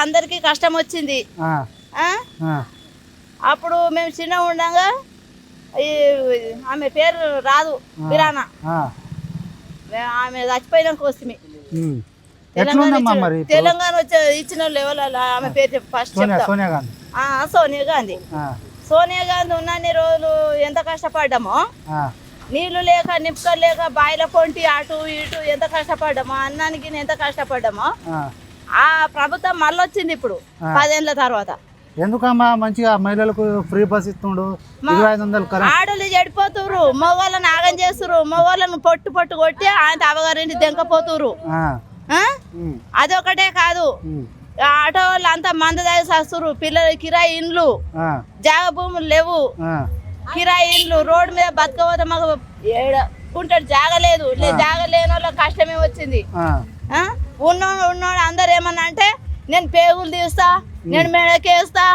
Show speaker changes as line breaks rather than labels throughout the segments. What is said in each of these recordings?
అందరికి కష్టం వచ్చింది. అప్పుడు మేము చిన్న ఉండగా ఆమె పేరు రాదు బిరానా, ఆమె చచ్చిపోయినాక వస్తుంది. తెలంగాణ వచ్చే ఇచ్చిన లెవెల్ ఆమె పేరు ఫస్ట్ సోనియా గాంధీ. సోనియా గాంధీ ఉన్నన్ని రోజులు ఎంత కష్టపడ్డామో, నీళ్లు లేక నిప్పుకలు లేక బాయిల కొంటి అటు ఇటు ఎంత కష్టపడ్డామో, అన్నానికి ఎంత కష్టపడ్డామో, ఆ ప్రభుత్వం మళ్ళీ వచ్చింది ఇప్పుడు 10 ఏళ్ల తర్వాత.
ఎందుకమ్మా మంచిగా మహిళలకు ఫ్రీ బస్ ఇస్తుండు,
ఆడలు చెడిపోతురు, మగవాళ్ళని ఆగం చేస్తురు, మగవాళ్ళను పొట్టు కొట్టి ఆయన అవగారింటి దెంకపోతురు. అదొకటే కాదు, ఆటో వాళ్ళు అంతా మంద దాగి వస్తురు, పిల్లలు కిరాయి ఇండ్లు, జాగ భూములు లేవు, కిరాయి ఇండ్లు, రోడ్డు మీద బతకపోతే మాకు కుంటాడు జాగ లేదు, జాగ లేని వాళ్ళకి కష్టమే వచ్చింది. ఉన్నోడు అందరు ఏమన్నా అంటే నేను పేగులు తీస్తా, నేను మెడకేస్తా,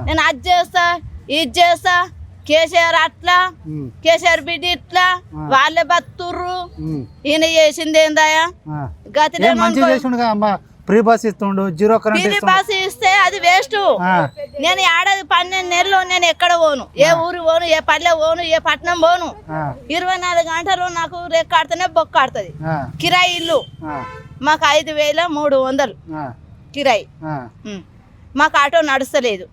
నేను అది చేస్తా ఇది చేస్తా, కేసీఆర్ అట్లా, కేసీఆర్ బిడ్డ ఇట్లా, వాళ్ళే బతుర్రు, ఈయన చేసింది ఏందయ్యా గతి.
ఫ్రీ బస్ ఇస్తుండు, జీరో కరెంట్
ఫ్రీ బస్ ఇస్తే అది వేస్ట్. నేను ఏడాది 12 నెలలు నేను ఎక్కడ పోను, ఏ ఊరు పోను, ఏ పల్లె పోను, ఏ పట్టణం పోను. 24 గంటలు నాకు రేకాడుతూనే బొక్కాడుతుంది. కిరాయి ఇల్లు మాకు 5,300 కిరాయి. మాకు ఆటో నడుస్తలేదు.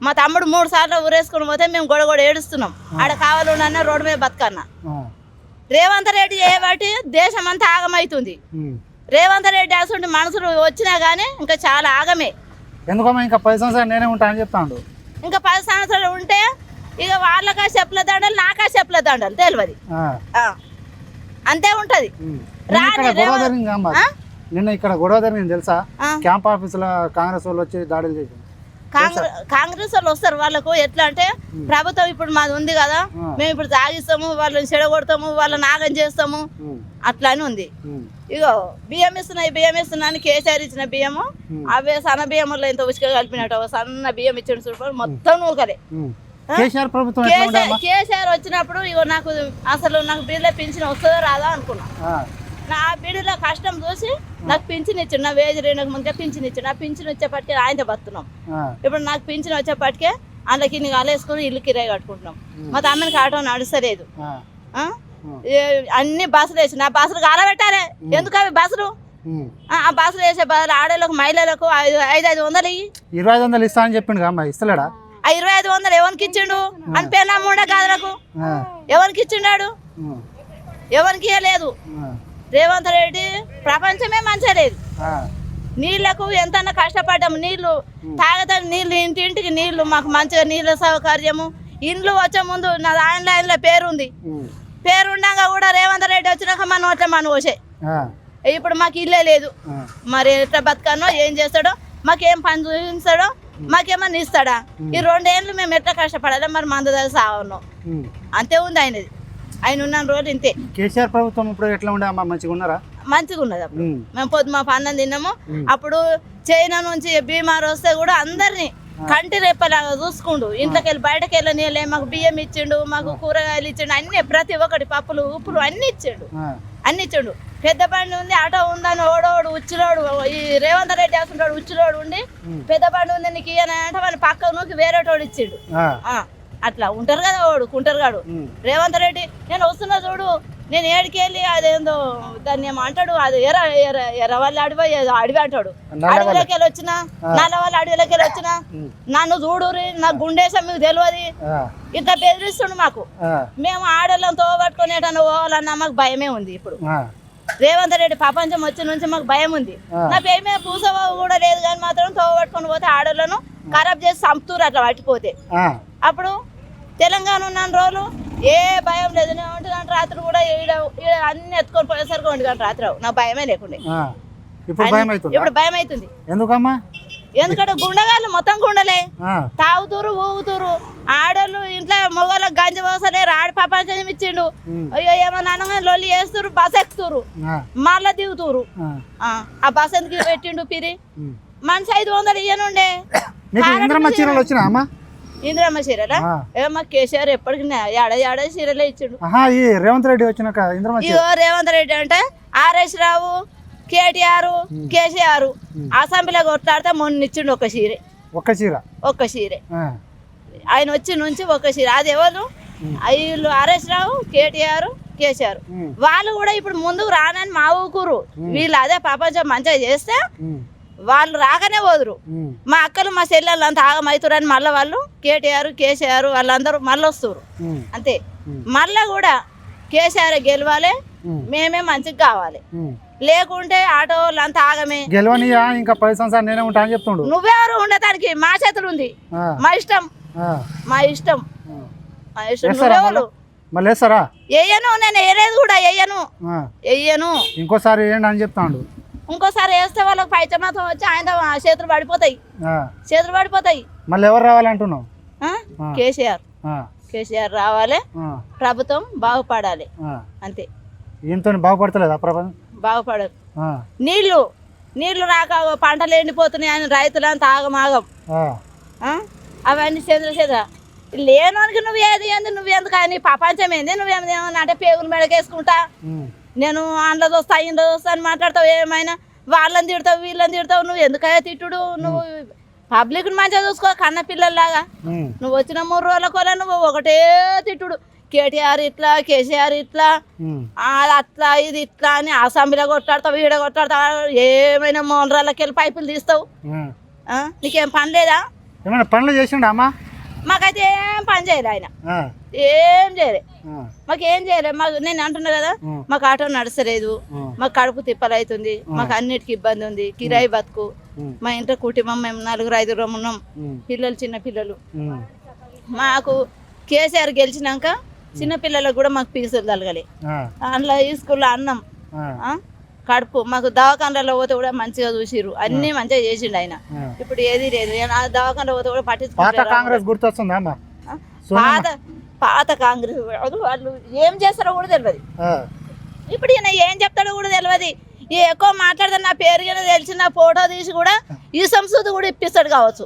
మా తమ్ముడు 3 సార్లు ఊరేసుకుని పోతే మేము గొడగొడ ఏడుస్తున్నాం. ఆడ కావాలన్నా రోడ్డు మీద బతకన్నా. రేవంత్ రెడ్డి చేయబట్టి దేశం అంతా ఆగమవుతుంది. రేవంత్ రెడ్డి అసలు మనుషులు వచ్చినా గానీ ఇంకా చాలా ఆగమే.
ఎందుకమ్మా ఇంకా 10 సంవత్సరాలు నేనే ఉంటా అని చెప్తాడు.
ఇంకా 10 సంవత్సరాలు ఉంటే ఇక వాళ్ళకా చెప్పుల దండలు, నాకా చెప్పుల దండలు తెలియదు, అంతే ఉంటది.
నిన్న ఇక్కడ గొడవ జరిగింది తెలుసా? క్యాంప్ ఆఫీసులో కాంగ్రెస్ వాళ్ళు వచ్చి దాడులు చేశారు.
కాంగ్రెస్ వాళ్ళు వస్తారు. వాళ్ళకు ఎట్లా అంటే ప్రభుత్వం ఇప్పుడు మాది ఉంది కదా, మేము ఇప్పుడు తాగిస్తాము, వాళ్ళని చెడగొడతాము, వాళ్ళని నాగం చేస్తాము, అట్లా అని ఉంది. ఇగో బియ్యం ఇస్తున్నా అని కేసీఆర్ ఇచ్చిన బియ్యము, అవే సన్న బియ్యంలో ఇంత ఉసుక కలిపినట్టు సన్న బియ్యం ఇచ్చిన చూడ మొత్తం నూకలే. కేసీఆర్ వచ్చినప్పుడు ఇగో నాకు అసలు నాకు బిడ్డలో పింఛన్ వస్తుందో రాదా అనుకున్నా. నా బిడ్డలో కష్టం చూసి నాకు పింఛన్ ఇచ్చాడు. నా వేజ్ 2 ముందుగా పింఛన్ ఇచ్చాడు. ఆ పింఛన్ వచ్చేపటికే ఆయనతో బతున్నాం. ఇప్పుడు నాకు పింఛన్ వచ్చేపటికే అందులోకి ఇన్ని కాలేసుకుని ఇల్లు కిరాయి కట్టుకుంటున్నాం. మా తమ్మునికి ఆటో నడుస్తలేదు. అన్ని బస్సులు వేసి నా బస్సులు కాలబెట్టారే. ఎందుకు అవి బస్సులు? ఆ బస్సులు వేసే బదులు ఆడోళ్ళకు మహిళలకు 500
2500 ఇస్తా అని చెప్పిండు. ఇస్తలేడా?
2500 ఎవరికి ఇచ్చిండు అని పేరు మూడ కాదులకు ఎవరికి ఇచ్చిండాడు? ఎవరికి ఇవ్వలేదు. రేవంత్ రెడ్డి ప్రపంచమే మంచిగా లేదు. నీళ్లకు ఎంతన్నా కష్టపడ్డాము. నీళ్లు తాగతానికి నీళ్లు, ఇంటింటికి నీళ్లు, మాకు మంచిగా నీళ్ళ సౌకర్యము. ఇండ్లు వచ్చే ముందు నా ఆన్లైన్లో పేరుంది. పేరుండగా కూడా రేవంత్ రెడ్డి వచ్చినాక మనం అట్లా మనం వచ్చే. ఇప్పుడు మాకు ఇల్లే లేదు. మరి ఎట్లా బతకానో ఏం చేస్తాడో, మాకేం పని చూపిస్తాడో, మాకేమన్నా ఇస్తాడా? ఈ 2 ఏళ్ళు మేము ఎట్లా కష్టపడాలి? మరి మంద దగ్గర సాగున్నాం, అంతే ఉంది ఆయనది. ఆయన ఉన్న రోజులు ఇంతే.
కేసీఆర్ ప్రభుత్వం ఇప్పుడు ఎట్లా ఉండే అమ్మా? మంచిగా ఉన్నారా?
మంచిగా ఉన్నది. అప్పుడు మేము పొద్దు అన్నం తిన్నాము. అప్పుడు చైనా నుంచి బీమార్ వస్తే కూడా అందరినీ కంటి రెప్పలాగా చూసుకుండు. ఇంట్లోకి వెళ్ళి బయటకు వెళ్ళని మాకు బియ్యం ఇచ్చిండు, మాకు కూరగాయలు ఇచ్చిండు, అన్ని ప్రతి ఒక్కటి పప్పులు ఉప్పులు అన్ని ఇచ్చిండు. పెద్ద బండి ఉంది, ఆటో ఉందని ఓడోడు ఉచ్చిలోడు, ఈ రేవంత్ రెడ్డి వేసుకుంటాడు ఉచ్చిలోడు ఉండి, పెద్ద బండి ఉంది నీకు ఇయ్యనంటే వాళ్ళ పక్క నూకి వేరేటోడు ఇచ్చిండు. అట్లా ఉంటారు కదా వాడు కుంటారుగాడు రేవంత్ రెడ్డి. నేను వస్తున్నా చూడు, నేను ఏడికి వెళ్ళి అదేందో దాన్ని ఏమో అంటాడు, అది ఎర్రవల్లి అడవి అంటాడు. అడవిలోకి వెళ్ళి వచ్చినా, నల్లవల్లి అడవిలోకి వెళ్ళి వచ్చినా, నన్ను చూడురి, నాకు గుండేశం మీకు తెలియదు, ఇట్లా బెదిరిస్తుండు మాకు. మేము ఆడోళ్ళని తోబట్టుకుని ఏటన్నా పోవాలన్నా మాకు భయమే ఉంది. ఇప్పుడు రేవంత్ రెడ్డి ప్రపంచం వచ్చి నుంచి మాకు భయం ఉంది. నా పేరు మీద పూసవ కూడా లేదు, కానీ మాత్రం తోబట్టుకొని పోతే ఆడోళ్ళను ఖరాబ్ చేసి చంపుతూరు అట్లా పట్టిపోతే. అప్పుడు తెలంగాణ ఉన్న రోజులు ఏ భయం లేదు. నేను 1 గంట రాత్రి కూడా అన్ని ఎత్తుకొని పోయేసరికి 1 గంట రాత్రి నాకు భయమే లేకుండే. ఇప్పుడు భయం అవుతుంది.
ఎందుకమ్మా?
ఎందుకంటే గుండగాళ్ళు మొత్తం గుండలే, తాగుతూరు ఊగుతూరు. ఆడోళ్ళు ఇంట్లో మొగోళ్ళకి గంజి పోసలేరు. ఆడ ప్రపంచం ఇచ్చిండు. అయ్యో ఏమన్నా అనగా లొల్లి చేస్తురు, బస్ ఎక్కుతురు, మళ్ళా దిగుతూరు. ఆ బస్ ఎందుకు పెట్టిండు పిరి? మనిషి 500 ఇయ్యనుండే. ఇందిరమ్మ చీరలా? ఏమో కేసీఆర్ ఎప్పటికి ఏడాది చీరలే ఇచ్చిండు.
రేవంత్ రెడ్డి వచ్చినాక
ఇగో రేవంత్ రెడ్డి అంటే ఆర్ఎస్ రావు, కేటీఆర్ కేసీఆర్ అసెంబ్లీలో కొట్లాడితే మొన్న ఇచ్చిండు
ఒక్క చీర
ఒక్క చీరే ఆయన వచ్చి నుంచి ఒక్క చీర. అది ఎవరు వీళ్ళు హరీష్ రావు కేటీఆర్ కేసీఆర్ వాళ్ళు కూడా ఇప్పుడు ముందుకు రానని మా ఊరుకురు. వీళ్ళు అదే ప్రపంచం మంచిగా చేస్తే వాళ్ళు రాకనే పోదురు. మా అక్కలు మా చెల్లెళ్ళు అంత ఆగమవుతారని మళ్ళీ వాళ్ళు కేటీఆర్ కేసీఆర్ వాళ్ళందరూ మళ్ళీ వస్తారు అంతే. మళ్ళా కూడా కేసీఆర్ గెలవాలి, మేమే మంచిగా కావాలి. లేకుంటే ఆటో వాళ్ళు అంతా ఆగమే
గెలవనియా ఇంకా 10 సంవత్సరాలు నేనే ఉంటా అని చెప్తుండు.
నువ్వెవరు ఉండటానికి మా చేతులు ఉంది. మా ఇష్టం మా ఇష్టం మా ఇష్టం. నువ్వెవరు
మళ్ళీ వేస్తారా?
వేయను, నేను వేయలేదు కూడా, వేయను.
ఇంకోసారి వేయండి అని చెప్తాడు.
ఇంకోసారి వేస్తే వాళ్ళకి పైచమాతం వచ్చి ఆయన చేతులు పడిపోతాయి.
మళ్ళీ ఎవరు రావాలంటున్నావు?
కేసీఆర్ రావాలి, ప్రభుత్వం బాగుపడాలి అంతే.
ఈయనతో బాగుపడతలేదా ప్రభుత్వం?
బాగుపడదు. నీళ్లు రాక పంటలు ఎండిపోతున్నాయి అని రైతులంతా ఆగమాగం. అవన్నీ చెదర లేనోనికి నువ్వేందుకు అని ప్రపంచం ఏంది? నువ్వేమన్నా అంటే పేగులు మెడకేసుకుంటా నేను అందులో చూస్తా ఇంట్లో చూస్తా అని మాట్లాడతావు. ఏమైనా వాళ్ళని తిడతావు వీళ్ళని తిడతావు. నువ్వు ఎందుకయ్యా తిట్టుడు? నువ్వు పబ్లిక్ మంచిగా చూసుకో కన్న పిల్లల్లాగా. నువ్వు వచ్చిన 3 రోజుల కోలా నువ్వు ఒకటే తిట్టుడు. కేటీఆర్ ఇట్లా కేసీఆర్ ఇట్లా అట్లా ఇది ఇట్లా అని అసెంబ్లీలో కొట్లాడతావు, ఈడ కొట్లాడతావు. ఏమైనా మోనరాళ్ళకి వెళ్ళి పైపులు తీస్తావు. నీకేం పని లేదా?
ఏమైనా పనులు చేసిండా అమ్మా?
మాకైతే ఏం పని చేయలే ఆయన, ఏం చేయలే, మాకేం చేయలే. నేను అంటున్నా కదా, మాకు ఆటో నడుస్తలేదు, మాకు కడుపు తిప్పలవుతుంది, మాకు అన్నిటికీ ఇబ్బంది ఉంది, కిరాయి బతుకు. మా ఇంట్లో కుటుంబం మేము 4-5 ఉన్నాం, పిల్లలు చిన్న పిల్లలు. మాకు కేసీఆర్ గెలిచినాక చిన్న పిల్లలకు కూడా మాకు పీసులు తలగలే. అందులో ఈ స్కూల్లో అన్నం కడుపు. మాకు దవాఖానలో పోతే కూడా మంచిగా చూసిరు, అన్ని మంచిగా చేసిండు ఆయన. ఇప్పుడు ఏది లేదు. దవాఖానలో పోతే కూడా పట్టించుకుంటారు.
కాంగ్రెస్ గుర్తొస్తుందా?
పాత కాంగ్రెస్ వాళ్ళు ఏం చేస్తారో కూడా తెలియదు. ఇప్పుడు ఈయన ఏం చెప్తాడో కూడా తెలియదు. ఎక్కువ మాట్లాడితే నా పేరు కింద తెలిసిన ఫోటో తీసి కూడా ఈ సంస్కృతి కూడా ఇప్పిస్తాడు కావచ్చు.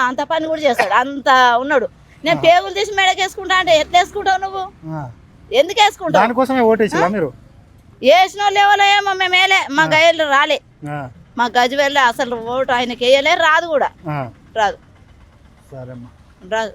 అంత పని కూడా చేస్తాడు, అంత ఉన్నాడు. నేను పేగులు తీసి మెడకేసుకుంటా అంటే ఎట్లా వేసుకుంటావు నువ్వు? ఎందుకు వేసుకుంటావు?
దానికోసమే ఓటేసారా మీరు?
వేసిన లేవలో ఏమో మేము వేయలే, మా గయలు రాలే, మా గజ వెళ్ళే అసలు ఓటు ఆయనకి వేయలే, రాదు కూడా, రాదు.